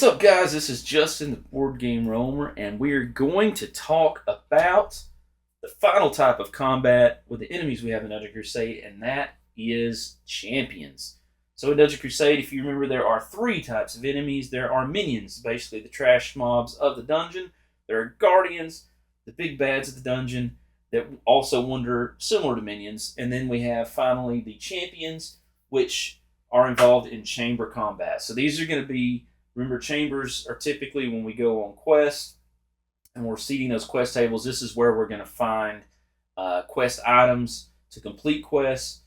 What's up, guys? This is Justin, the Board Game Roamer, and we are going to talk about the final type of combat with the enemies we have in Dungeon Crusade, and that is champions. So in Dungeon Crusade, if you remember, there are three types of enemies. There are minions, basically the trash mobs of the dungeon. There are guardians, the big bads of the dungeon that also wander similar to minions. And then we have, finally, the champions, which are involved in chamber combat. So these are going to be, remember, chambers are typically when we go on quests and we're seeding those quest tables. This is where we're going to find quest items to complete quests,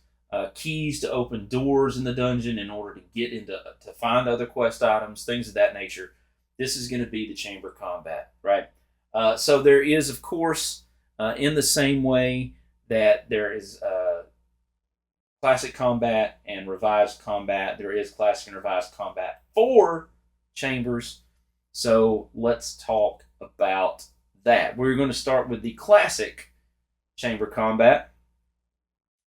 keys to open doors in the dungeon in order to get into to find other quest items, things of that nature. This is going to be the chamber combat, right? So there is, of course, in the same way that there is classic combat and revised combat, there is classic and revised combat for chambers. So let's talk about that. We're going to start with the classic chamber combat.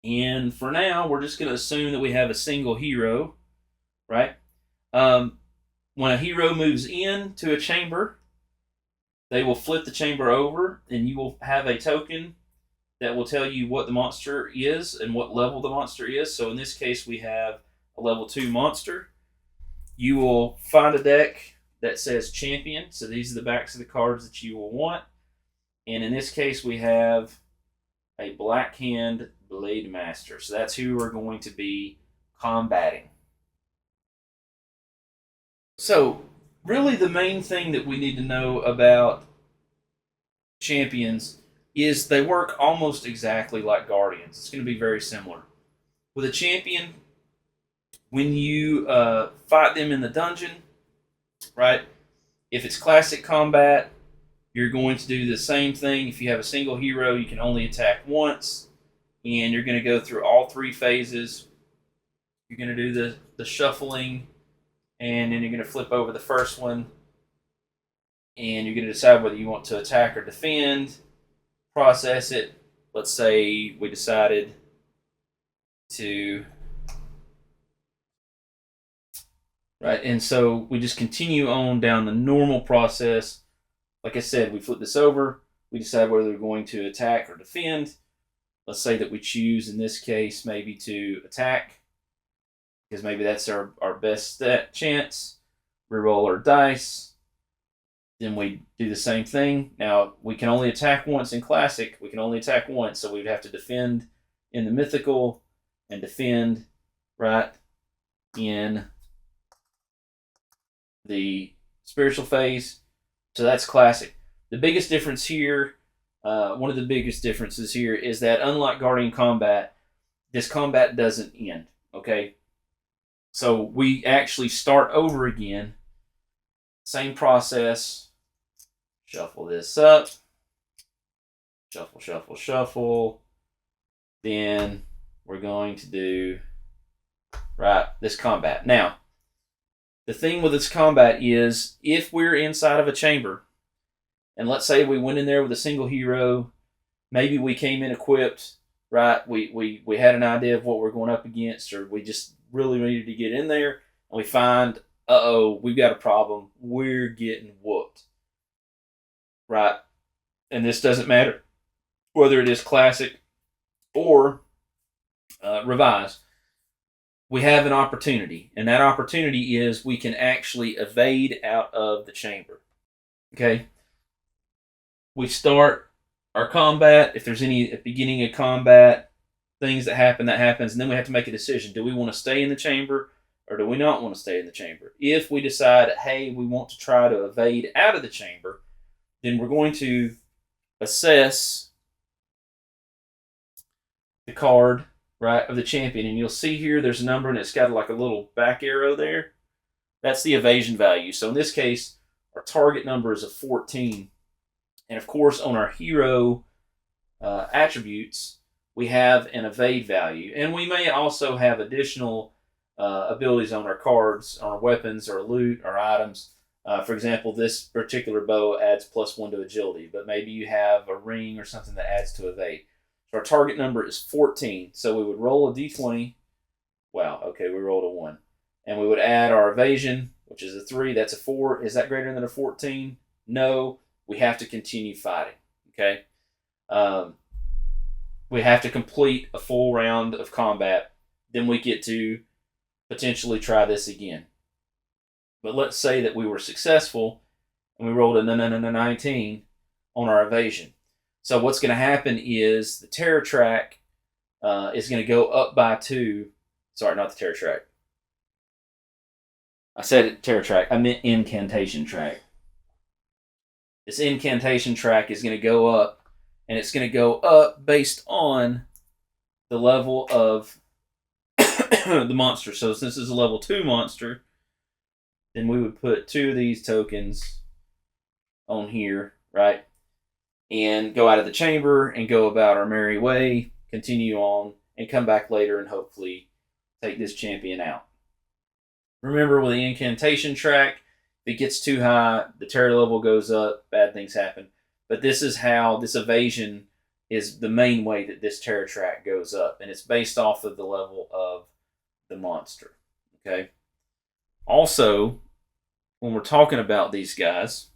And for now, we're just going to assume that we have a single hero, right? When a hero moves into a chamber, they will flip the chamber over, and you will have a token that will tell you what the monster is and what level the monster is. So in this case, we have a level 2 monster. You will find a deck that says champion. So these are the backs of the cards that you will want. And in this case, we have a Black Hand Blade Master. So that's who we're going to be combating. So really the main thing that we need to know about champions is they work almost exactly like guardians. It's going to be very similar. With a champion, when you fight them in the dungeon, right? If it's classic combat, you're going to do the same thing. If you have a single hero, you can only attack once, and you're going to go through all three phases. You're going to do the shuffling, and then you're going to flip over the first one, and you're going to decide whether you want to attack or defend, process it. Let's say we decided to... Right, and so we just continue on down the normal process. Like I said, we flip this over. We decide whether we're going to attack or defend. Let's say that we choose, in this case, maybe to attack, because maybe that's our best chance. Reroll our dice. Then we do the same thing. Now, we can only attack once in Classic. We can only attack once, so we'd have to defend in the Mythical and defend, right, in the spiritual phase. So that's Classic. The biggest difference here, one of the biggest differences here, is that unlike Guardian combat, this combat doesn't end, okay? So we actually start over again. Same process. Shuffle this up. Shuffle, shuffle, shuffle. Then we're going to do, right, this combat. Now, the thing with this combat is, if we're inside of a chamber, and let's say we went in there with a single hero, maybe we came in equipped, right? We had an idea of what we're going up against, or we just really needed to get in there, and we find, uh-oh, we've got a problem. We're getting whooped, right? And this doesn't matter whether it is classic or revised. We have an opportunity, and that opportunity is we can actually evade out of the chamber. Okay? We start our combat. If there's any at the beginning of combat, things that happen, that happens, and then we have to make a decision. Do we want to stay in the chamber, or do we not want to stay in the chamber? If we decide, hey, we want to try to evade out of the chamber, then we're going to assess the card, right, of the champion. And you'll see here there's a number, and it's got like a little back arrow there. That's the evasion value. So in this case, our target number is a 14. And of course, on our hero attributes, we have an evade value. And we may also have additional abilities on our cards, on our weapons, our loot, our items. For example, this particular bow adds +1 to agility, but maybe you have a ring or something that adds to evade. So our target number is 14. So we would roll a d20. Wow, okay, we rolled a 1. And we would add our evasion, which is a 3. That's a 4. Is that greater than a 14? No. We have to continue fighting. Okay. We have to complete a full round of combat. Then we get to potentially try this again. But let's say that we were successful and we rolled a 19 on our evasion. So what's going to happen is the terror track is going to go up by 2. Sorry, not the terror track. I said terror track. I meant incantation track. This incantation track is going to go up, and it's going to go up based on the level of the monster. So since this is a level 2 monster, then we would put 2 of these tokens on here, right? And go out of the chamber and go about our merry way, continue on, and come back later and hopefully take this champion out. Remember, with the incantation track, if it gets too high, the terror level goes up, bad things happen. But this is how this evasion is the main way that this terror track goes up, and it's based off of the level of the monster. Okay. Also, when we're talking about these guys,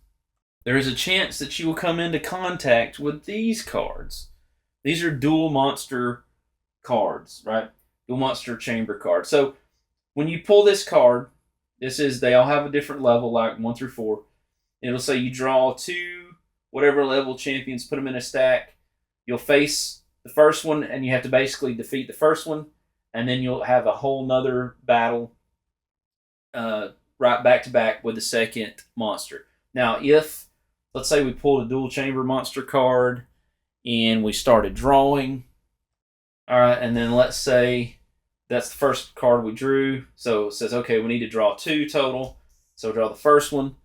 there is a chance that you will come into contact with these cards. These are dual monster cards, right? Dual monster chamber cards. So when you pull this card, they all have a different level, like 1 through 4. It'll say you draw 2 whatever level champions, put them in a stack. You'll face the first one, and you have to basically defeat the first one, and then you'll have a whole nother battle right back to back with the second monster. Now, if, let's say we pulled a dual chamber monster card, and we started drawing, all right, and then let's say that's the first card we drew. So it says, okay, we need to draw 2 total. So we draw the first one,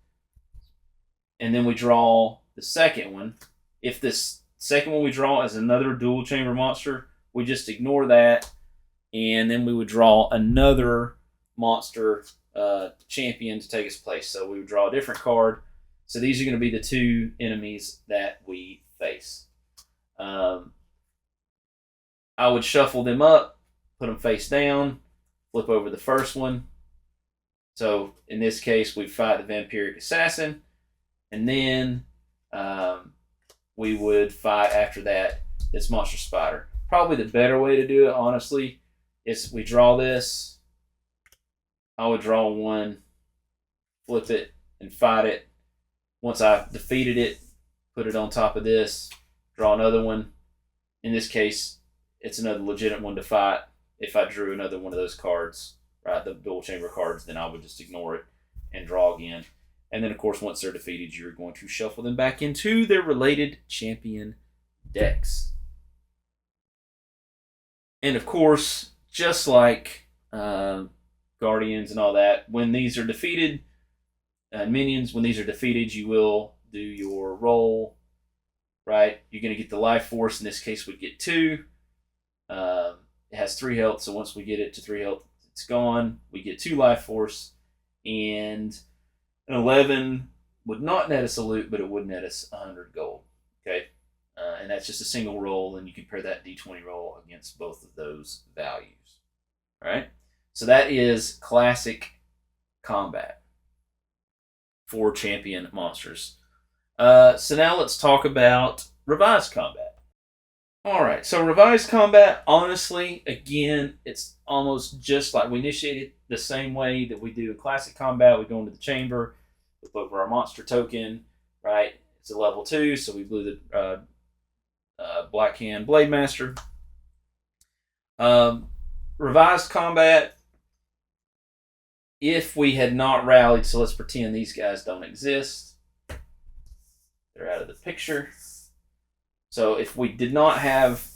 and then we draw the second one. If this second one we draw is another dual chamber monster, we just ignore that, and then we would draw another monster champion to take its place. So we would draw a different card. So these are going to be the 2 enemies that we face. I would shuffle them up, put them face down, flip over the first one. So in this case, we fight the Vampiric Assassin, and then we would fight after that this Monster Spider. Probably the better way to do it, honestly, is we draw this. I would draw one, flip it, and fight it. Once I've defeated it, put it on top of this, draw another one. In this case, it's another legitimate one to fight. If I drew another one of those cards, right, the dual chamber cards, then I would just ignore it and draw again. And then, of course, once they're defeated, you're going to shuffle them back into their related champion decks. And, of course, just like Guardians and all that, when these are defeated, minions, when these are defeated, you will do your roll, right? You're going to get the life force. In this case, we'd get 2. It has 3 health, so once we get it to 3 health, it's gone. We get 2 life force, and an 11 would not net us a loot, but it would net us 100 gold. Okay, and that's just a single roll, and you compare that D20 roll against both of those values. All right, so that is classic combat for champion monsters. So now let's talk about revised combat. All right, so revised combat, honestly, again, it's almost just like we initiated the same way that we do in classic combat. We go into the chamber, we flip over our monster token, right? It's a level 2, so we blew the Black Hand Blade Master. Revised combat, if we had not rallied, so let's pretend these guys don't exist. They're out of the picture. So if we did not have,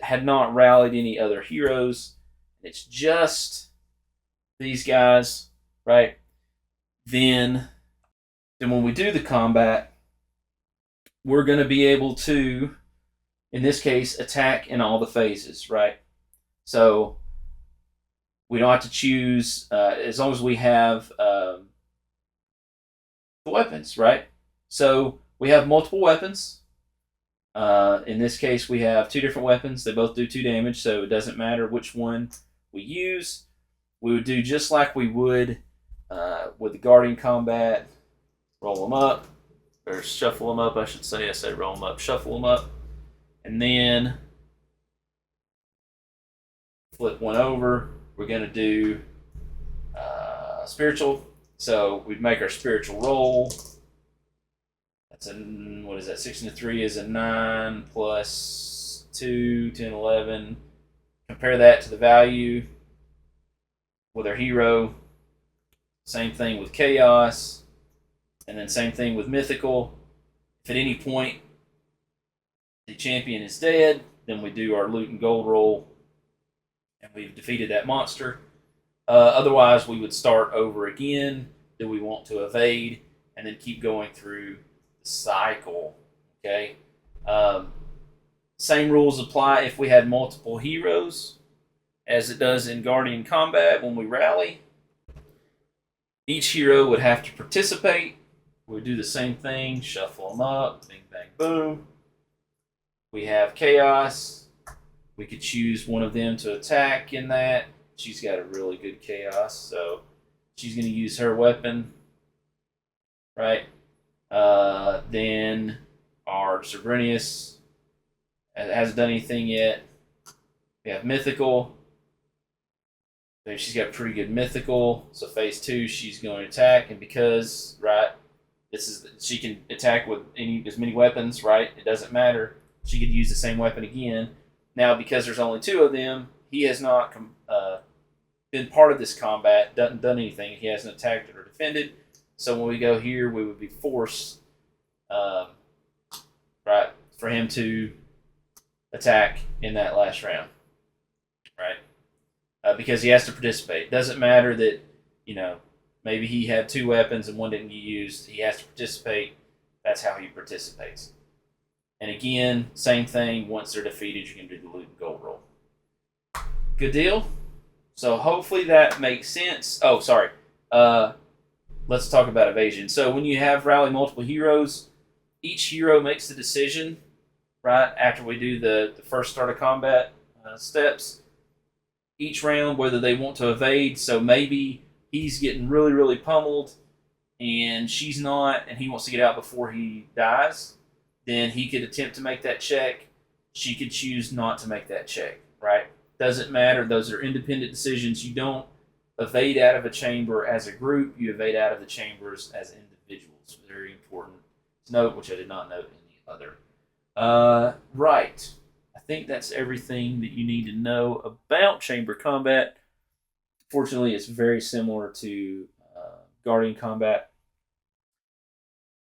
had not rallied any other heroes, it's just these guys, right? Then when we do the combat, we're going to be able to, in this case, attack in all the phases, right? So we don't have to choose, as long as we have the weapons, right? So we have multiple weapons. In this case, we have 2 different weapons. They both do 2 damage, so it doesn't matter which one we use. We would do just like we would With the Guardian combat, roll them up, or shuffle them up, I should say. I said roll them up, shuffle them up, and then flip one over. We're going to do spiritual. So we'd make our spiritual roll. That's a, what is that? 6 and a 3 is a 9 plus 2, 10, 11. Compare that to the value with our hero. Same thing with chaos. And then same thing with mythical. If at any point the champion is dead, then we do our loot and gold roll, and we've defeated that monster. Otherwise, we would start over again. Do we want to evade? And then keep going through the cycle. Okay. Same rules apply if we had multiple heroes, as it does in Guardian Combat when we rally. Each hero would have to participate. We would do the same thing, shuffle them up, bing, bang, boom. We have Chaos. We could choose one of them to attack in that. She's got a really good Chaos, so she's going to use her weapon, right? Then our Sobrinius hasn't done anything yet. We have Mythical. She's got pretty good Mythical, so phase 2 she's going to attack, and because, right, she can attack with as many weapons, right? It doesn't matter. She could use the same weapon again. Now, because there's only 2 of them, he has not been part of this combat, doesn't done anything. He hasn't attacked or defended. So when we go here, we would be forced, right, for him to attack in that last round, right? Because he has to participate. It doesn't matter that, maybe he had 2 weapons and one didn't get used. He has to participate. That's how he participates. And again, same thing. Once they're defeated, you can do the loot and gold roll. Good deal? So hopefully that makes sense. Oh, sorry. Let's talk about evasion. So when you have rally multiple heroes, each hero makes the decision, right, after we do the first start of combat steps, each round, whether they want to evade. So maybe he's getting really, really pummeled, and she's not, and he wants to get out before he dies. Then he could attempt to make that check. She could choose not to make that check, right? Doesn't matter. Those are independent decisions. You don't evade out of a chamber as a group. You evade out of the chambers as individuals. Very important to note, which I did not note in the other. Right. I think that's everything that you need to know about chamber combat. Fortunately, it's very similar to Guardian combat.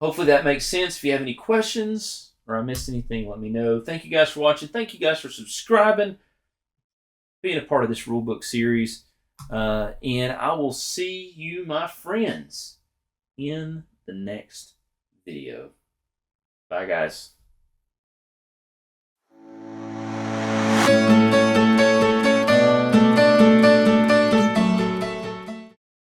Hopefully that makes sense. If you have any questions or I missed anything, let me know. Thank you guys for watching. Thank you guys for subscribing, being a part of this rulebook series. And I will see you, my friends, in the next video. Bye, guys.